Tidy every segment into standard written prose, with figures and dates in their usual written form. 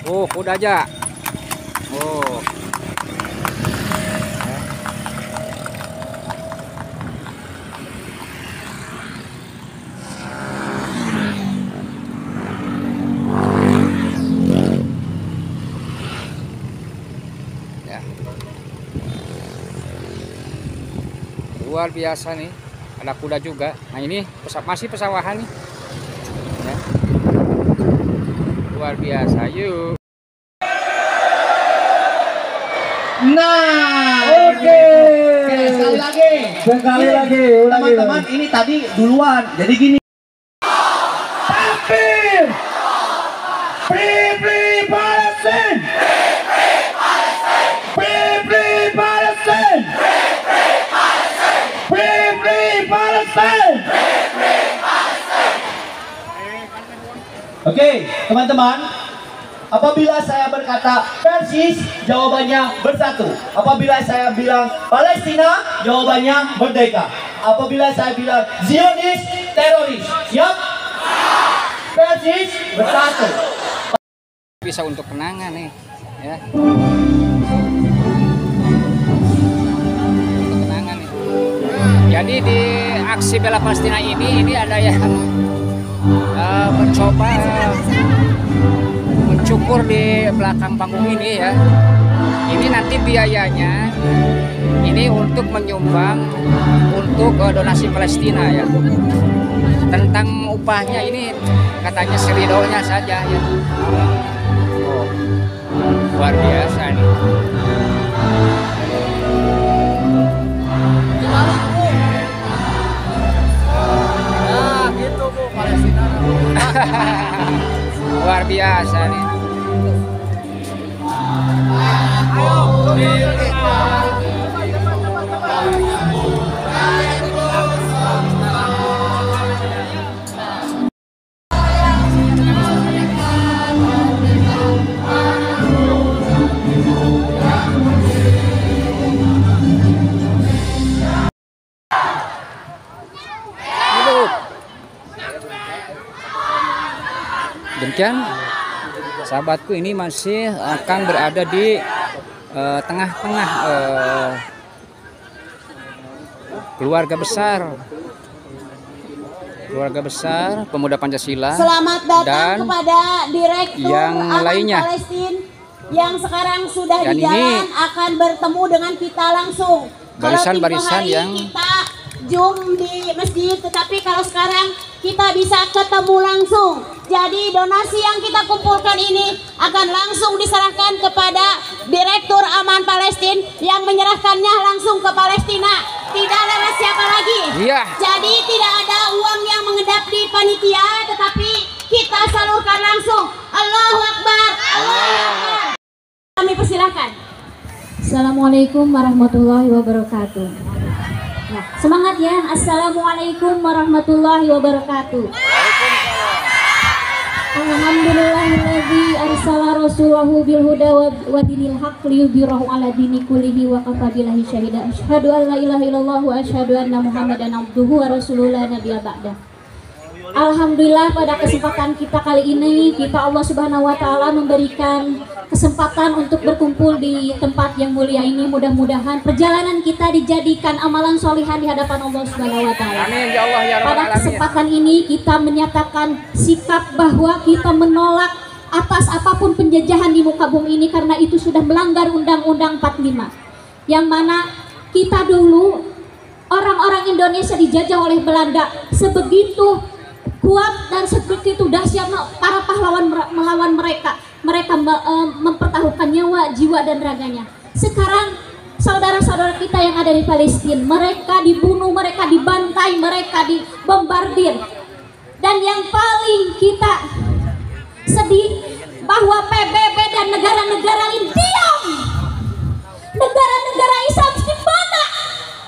Oh, udah aja. Oh. Ya. Luar biasa nih. Ada kuda juga. Nah, ini masih pesawahan nih. Ya. Luar biasa. Yuk. Nah, oke. Sekali lagi. Sekali lagi. Teman-teman, ini tadi duluan. Jadi gini. Takbir! Free Palestine! Free Palestine! Free Palestine! Oke, teman-teman. Apabila saya berkata Persis, jawabannya bersatu. Apabila saya bilang Palestina, jawabannya merdeka. Apabila saya bilang Zionis, teroris. Siap? Persis, bersatu. Bisa untuk kenangan nih, ya. Untuk kenangan nih. Jadi di aksi bela Palestina ini ada yang mencoba mencukur di belakang panggung ini ya. Ini nanti biayanya ini untuk menyumbang untuk donasi Palestina ya. Tentang upahnya ini katanya $1 saja ya. Oh, luar biasa nih. Nah, gitu Bu, Palestina. Luar biasa nih. Demikian sahabatku, ini masih akan berada di tengah-tengah keluarga besar pemuda Pancasila. Selamat datang dan kepada Direktur yang Aman lainnya. Palestina yang sekarang sudah Dan di jalan akan bertemu dengan kita langsung. Barisan-barisan Kalau yang kita Zoom di masjid, tetapi kalau sekarang kita bisa ketemu langsung. Jadi donasi yang kita kumpulkan ini akan langsung diserahkan kepada Direktur Aman Palestina yang menyerahkannya langsung ke Palestina. Tidak lewat siapa lagi. Iya. Jadi tidak ada uang yang mengedap di panitia, tetapi kita salurkan langsung. Allahu Akbar. Allahu Akbar. Kami persilahkan. Assalamualaikum warahmatullahi wabarakatuh. Nah, semangat ya. Assalamualaikum warahmatullahi wabarakatuh. Alhamdulillahilladzi arsala rasulahu bil huda wa dinil haqq liyudhhirahu ala dini kullihi wa kafa billahi syahida. Asyhadu an la ilaha illallah wa asyhadu anna Muhammadan abduhu wa rasuluhu la nabiyya ba'dah. Alhamdulillah, pada kesempatan kita kali ini Allah Subhanahu wa taala memberikan kesempatan untuk berkumpul di tempat yang mulia ini. Mudah-mudahan perjalanan kita dijadikan amalan solihan di hadapan Allah Subhanahu wa taala. Amin ya Allah ya Rabbal Pada alamin. kesempatan ini kita menyatakan sikap bahwa kita menolak atas apapun penjajahan di muka bumi ini, karena itu sudah melanggar Undang-Undang 45, yang mana kita dulu orang-orang Indonesia dijajah oleh Belanda. Sebegitu kuat dan seperti itu dahsyat para pahlawan melawan mereka. Mereka mempertaruhkan nyawa, jiwa dan raganya. Sekarang saudara-saudara kita yang ada di Palestina, mereka dibunuh, mereka dibantai, mereka dibombardir. Dan yang paling kita sedih bahwa PBB dan negara-negara lain diam. Negara-negara Islam di mana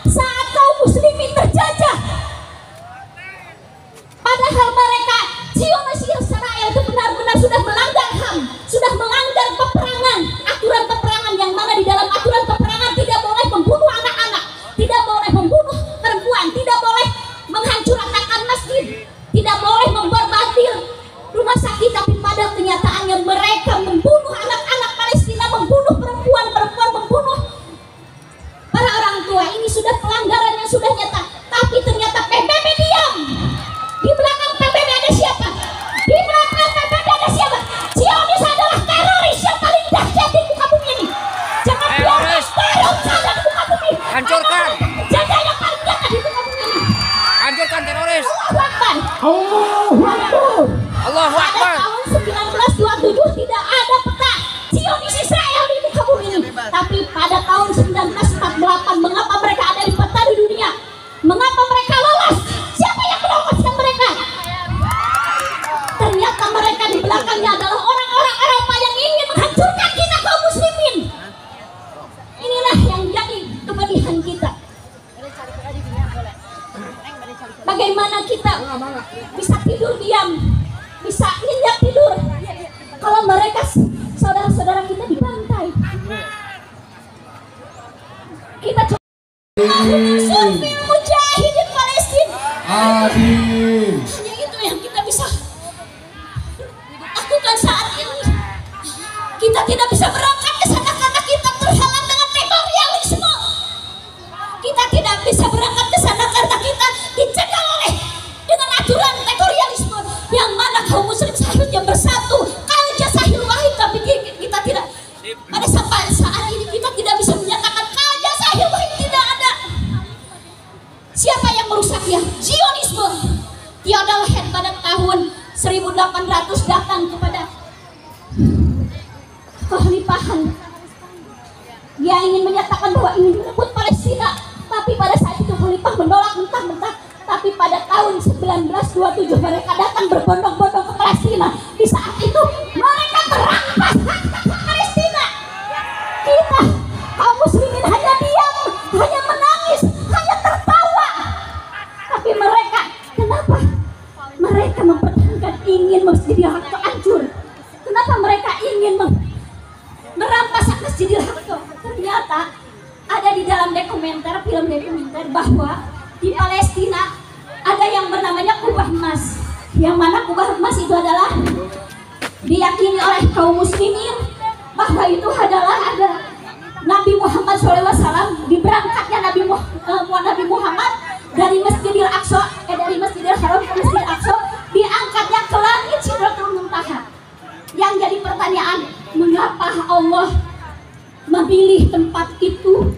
saat kaum muslimin terjajah? Padahal mereka Zionis Israel itu benar-benar sudah melanggar HAM, sudah melanggar peperangan, aturan peperangan, yang mana di dalam aturan peperangan tidak boleh membunuh anak-anak, tidak boleh membunuh perempuan, tidak boleh menghancurkan masjid, tidak boleh memborbardir rumah sakit. Tapi pada kenyataannya mereka membunuh mereka saudara-saudara kita dibantai. Kita coba surfil mujahidin Palestina. Adil. Hanya itu yang kita bisa lakukan saat ini. Kita tidak bisa berangkat ke sana karena kita terhalang dengan teritorialisme. Kita tidak bisa berangkat ke sana karena kita dicegah oleh dengan aturan teritorialisme yang mana kaum muslim seharusnya bersatu kalja sahil wahid, tapi kita tidak. Pada sampai saat ini kita tidak bisa menyatakan kalja sahil wahid, tidak ada. Siapa yang merusaknya? Zionisme. Theodor Herzl pada tahun 1800 datang kepada kekhalifahan. Dia ingin menyatakan bahwa ingin merebut Palestina, tapi pada saat itu khalifah menolak mentah-mentah. Tapi pada tahun 1927 mereka datang berbondong-bondong ke Palestina. Di saat itu mereka merampas hak Palestina. Kita kaum muslimin hanya diam, hanya menangis, hanya tertawa. Tapi mereka, kenapa? Mereka mempertahankan ingin Masjidil Aqsa hancur. Kenapa mereka ingin merampas hak Masjidil Aqsa? Ternyata ada di dalam film dokumenter bahwa di Palestina ada yang bernamanya kubah emas, yang mana kubah emas itu adalah diyakini oleh kaum muslimin bahwa itu adalah ada Nabi Muhammad SAW, diberangkatnya Nabi Muhammad dari Masjidil Aqsa, dari Masjidil Haram ke Masjidil Aqsa, diangkatnya ke langit Sidratul Muntaha. Yang jadi pertanyaan, mengapa Allah memilih tempat itu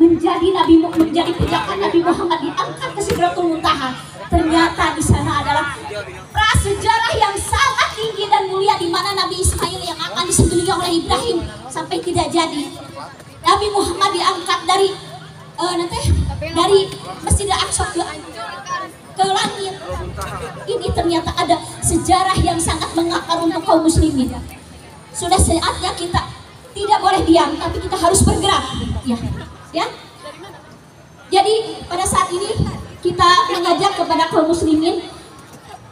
menjadi pijakan Nabi Muhammad diangkat ke Sidratul Muntaha? Ternyata di sana adalah prasejarah yang sangat tinggi dan mulia, di mana Nabi Ismail yang akan disembelih oleh Ibrahim sampai tidak jadi. Nabi Muhammad diangkat dari Masjidil Aqsa ke langit. Ini ternyata ada sejarah yang sangat mengakar untuk kaum muslimin. Sudah saatnya kita tidak boleh diam, tapi kita harus bergerak. Ya. Jadi pada saat ini kita mengajak kepada kaum muslimin,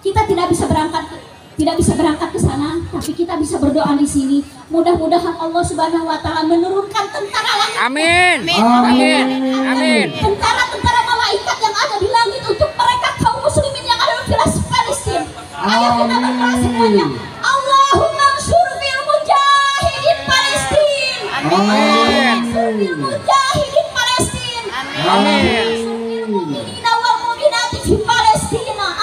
kita tidak bisa berangkat ke sana, tapi kita bisa berdoa di sini. Mudah-mudahan Allah Subhanahu wa taala menurunkan tentara langit. Amin. Amin. Amin. Tentara malaikat yang ada di langit untuk mereka kaum muslimin yang ada di Palestina. Ayo kita berdoa semuanya. Allahumma ansur fil mujahidin Palestina. Amin. Fil mujahidin Palestina. Amin.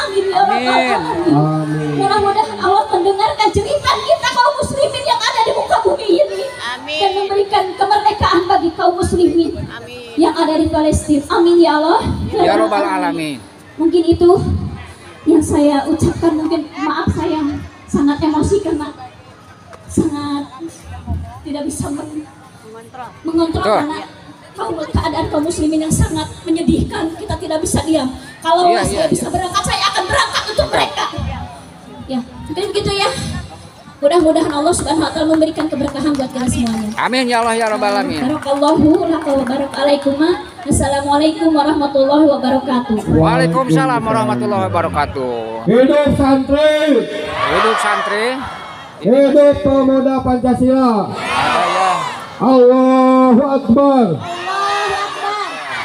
Amin ya rabbal alamin. Mudah-mudahan Allah mendengarkan jeritan kita kaum muslimin yang ada di muka bumi ini. Amin. Dan memberikan kemerdekaan bagi kaum muslimin yang ada di Palestina. Amin ya Allah. Ya rabbal alamin. Mungkin itu yang saya ucapkan. Mungkin maaf saya sangat emosi karena sangat tidak bisa mengontrol karena keadaan kaum muslimin yang sangat menyedihkan. Kita tidak bisa diam. Kalau saya bisa berangkat, saya akan berangkat untuk mereka. Ya, mungkin begitu ya. Mudah-mudahan Allah Subhanahu wa taala memberikan keberkahan buat kita semuanya. Amin ya Allah ya rabbal alamin. Barakallahu laka wa barakalaikum. Assalamualaikum warahmatullahi wabarakatuh. Waalaikumsalam warahmatullahi wabarakatuh. Hidup santri. Hidup santri. Hidup pemuda Pancasila. Ada ya. Allahu Akbar.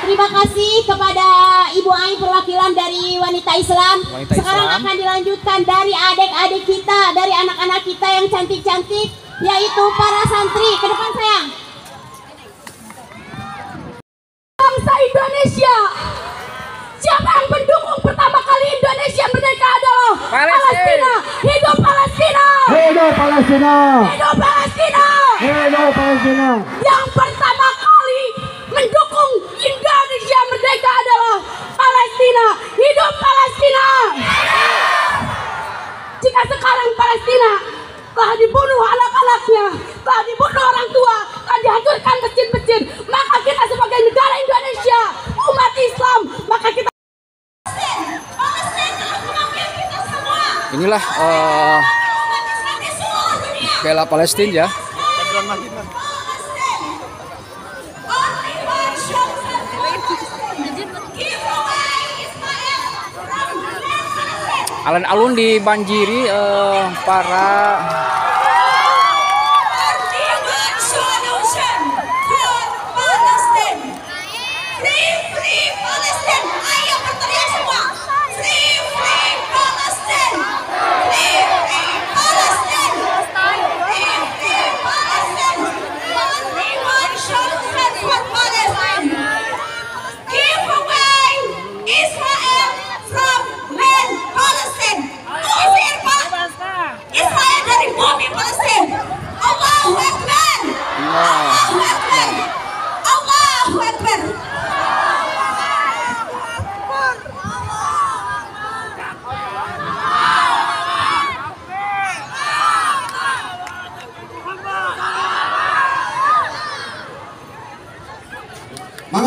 Terima kasih kepada Ibu Ai perwakilan dari Wanita Islam. Sekarang akan dilanjutkan dari adik-adik kita, dari anak-anak kita yang cantik-cantik, yaitu para santri. Ke depan sayang. Bangsa Indonesia. Siapa yang mendukung pertama kali Indonesia merdeka adalah Palestina. Hidup Palestina. Hidup Palestina. Hidup Palestina. Hidup Palestina. Yang pertama kali mendukung Indonesia merdeka adalah Palestina. Hidup Palestina. Jika sekarang Palestina telah dibunuh anak-anaknya, telah dibunuh orang tua, telah dihancurkan masjid-masjid, maka kita sebagai negara Indonesia, umat Islam, maka kita Inilah bela Palestina ya. Alun-alun dibanjiri para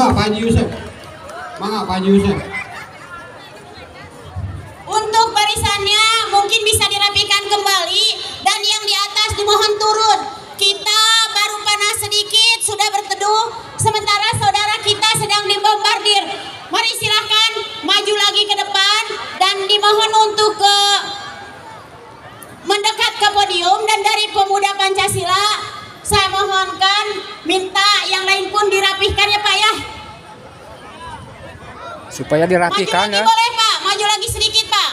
Mangga Pak Haji Yusuf. Mangga Pak Haji Yusuf. Untuk barisannya mungkin bisa dirapikan kembali dan yang di atas dimohon turun. Kita baru panas sedikit sudah berteduh sementara saudara kita sedang dibombardir. Mari silahkan maju lagi ke depan dan dimohon untuk mendekat ke podium, dan dari Pemuda Pancasila saya mohonkan minta yang lain pun dirapihkan ya Pak ya. Supaya dirapikan maju lagi ya. boleh Pak, maju lagi sedikit Pak.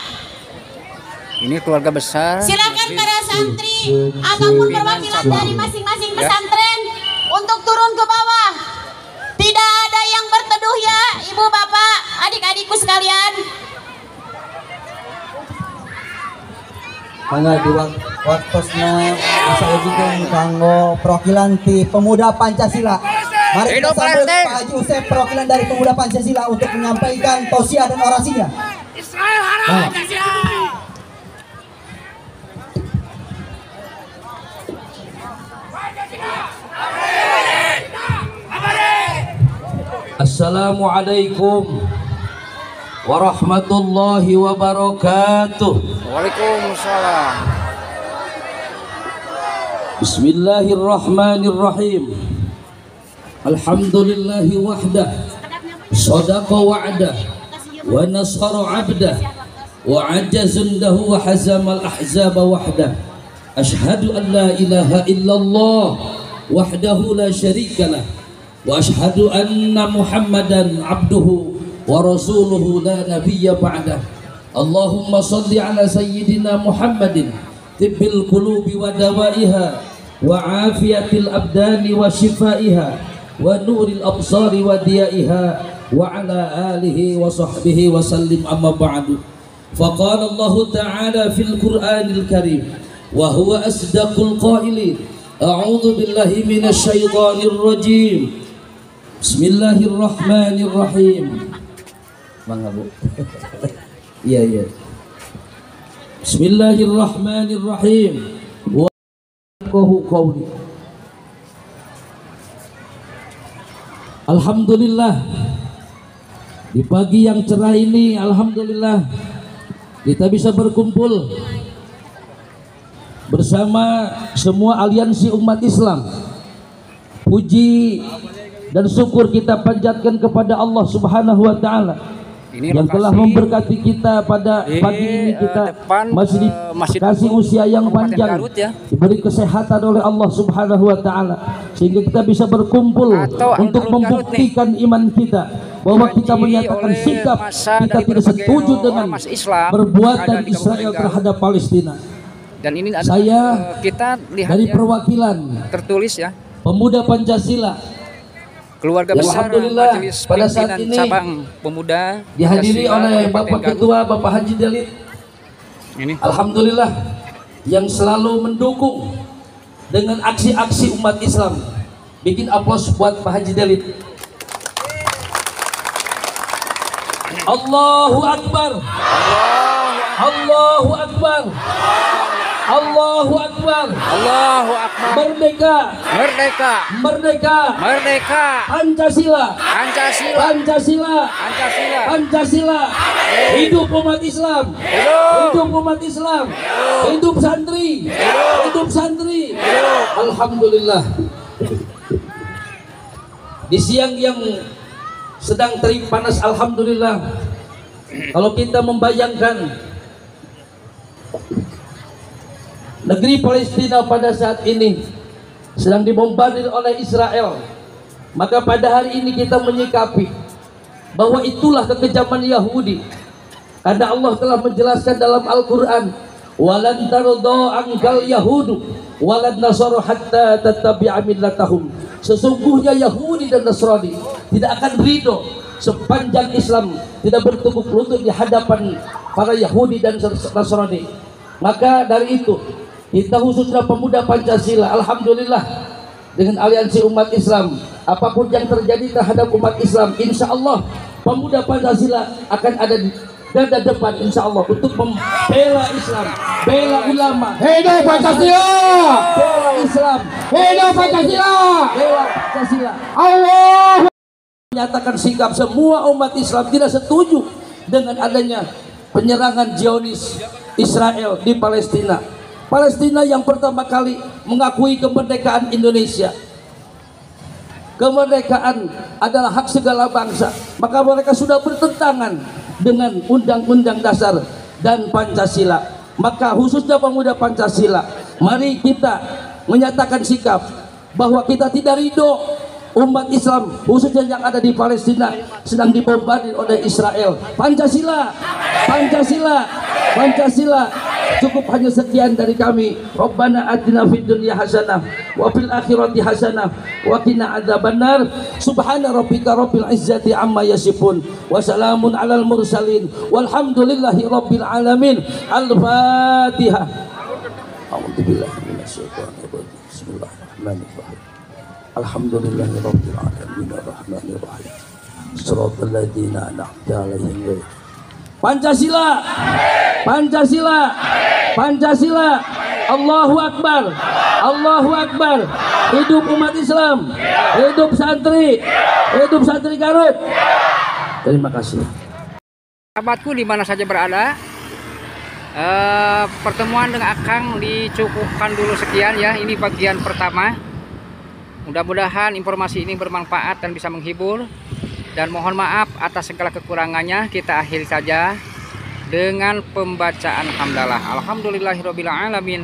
Ini keluarga besar. Silakan para santri ataupun perwakilan dari masing-masing pesantren untuk turun ke bawah. Tidak ada yang berteduh ya ibu bapak, adik-adikku sekalian. Mangga di waktosna saya juga kanggo perwakilan ti Pemuda Pancasila. Mari kita Hidup sambut Palestina. Pak Haji Usep perwakilan dari Pemuda Pancasila untuk menyampaikan tausiah dan orasinya. Israel haram Nah. Pancasila. Assalamualaikum warahmatullahi wabarakatuh. Waalaikumsalam. Bismillahirrahmanirrahim. Alhamdulillahi wahdah, sadaqa wa'dah, wa nasara 'abdah, wa ajazundahu wa hazamal ahzaba wahdah. Ashhadu an la ilaha illallah wahdahu la syarikalah, wa ashhadu anna Muhammadan abduhu wa rasuluhu la nabiyya ba'dah. Allahumma salli ala sayyidina Muhammadin tibbil qulubi wa dawaiha wa afiyatil abdani wa shifaiha wa nuril absari wa diyaiha wa ala alihi wa sahbihi wa sallim, amma ba'du. Faqala Allah ta'ala fil Qur'anil Karim wa huwa asdaqul qailin. A'udzu billahi minasy syaithanir rajim. Bismillahirrahmanirrahim. Mangga Bu. Iya iya. Bismillahirrahmanirrahim. Wa qawli. Alhamdulillah, di pagi yang cerah ini alhamdulillah kita bisa berkumpul bersama semua aliansi umat Islam. Puji dan syukur kita panjatkan kepada Allah Subhanahu wa taala yang telah memberkati kita pada pagi ini. Kita masih dikasih usia yang panjang, diberi kesehatan oleh Allah Subhanahu wa taala sehingga kita bisa berkumpul untuk membuktikan iman kita bahwa kita menyatakan sikap kita tidak setuju dengan perbuatan Israel terhadap Palestina. Dan ini ada, Saya kita lihat dari ya, perwakilan tertulis ya, Pemuda Pancasila keluarga Ya, besar alhamdulillah, Majelis pada saat Pimpinan ini Cabang Pemuda dihadiri Pancasila oleh Kabupaten Bapak Garut. Ketua Bapak Haji Delit. Ini Alhamdulillah yang selalu mendukung dengan aksi-aksi umat Islam. Bikin aplaus buat Pak Haji Delit. Allahu Akbar. Allahu Akbar. Allahu Akbar. Allahu Akbar. Merdeka. Merdeka. Merdeka. Merdeka. Pancasila. Pancasila. Pancasila. Pancasila. Pancasila. Hidup umat Islam. Hidup umat Islam. Hidup santri. Hidup santri. Alhamdulillah. Di siang yang sedang terik panas, alhamdulillah. Kalau kita membayangkan negeri Palestina pada saat ini sedang dibombardir oleh Israel, maka pada hari ini kita menyikapi bahwa itulah kekejaman Yahudi. Karena Allah telah menjelaskan dalam Al-Quran, walan tardo angkal yahudu walan nasara hatta tattabi'a millatahum. Sesungguhnya Yahudi dan Nasrani tidak akan ridho sepanjang Islam tidak bertukuk lutut di hadapan para Yahudi dan Nasrani. Maka dari itu kita khususnya Pemuda Pancasila, alhamdulillah, dengan aliansi umat Islam, apapun yang terjadi terhadap umat Islam, insya Allah Pemuda Pancasila akan ada di garda depan, insya Allah, untuk membela Islam, bela ulama, Hidup Pancasila! bela Islam, Hidup Pancasila! bela Pancasila. Allah menyatakan sikap semua umat Islam tidak setuju dengan adanya penyerangan Zionis Israel di Palestina. Palestina yang pertama kali mengakui kemerdekaan Indonesia. Kemerdekaan adalah hak segala bangsa, maka mereka sudah bertentangan dengan Undang-Undang Dasar dan Pancasila. Maka khususnya pemuda Pancasila, mari kita menyatakan sikap bahwa kita tidak ridho umat Islam khususnya yang ada di Palestina sedang dibombardir oleh Israel. Pancasila, Pancasila, Pancasila. Cukup hanya sekian dari kami. Rabbana atina fid dunya hasanah wa fil akhirati hasanah wa qina adzabannar. Subhana rabbika rabbil izzati amma yasifun wa salamun alal mursalin walhamdulillahi rabbil alamin. Al-Fatihah. A'udzubillahi minasyaitonir rajim. Bismillahirrahmanirrahim. Alhamdulillahi rabbil alamin arrahmanir rahim. Shiratal ladzina an'amta 'alaihim. Pancasila, Pancasila, Pancasila. Allahu Akbar, Allahu Akbar. Hidup umat Islam, hidup santri Garut. Terima kasih. Sahabatku di mana saja berada, pertemuan dengan Akang dicukupkan dulu sekian ya. Ini bagian pertama. Mudah-mudahan informasi ini bermanfaat dan bisa menghibur. Dan mohon maaf atas segala kekurangannya. Kita akhiri saja dengan pembacaan hamdalah. Alhamdulillahirabbil alamin.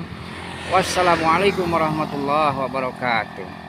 Wassalamualaikum warahmatullahi wabarakatuh.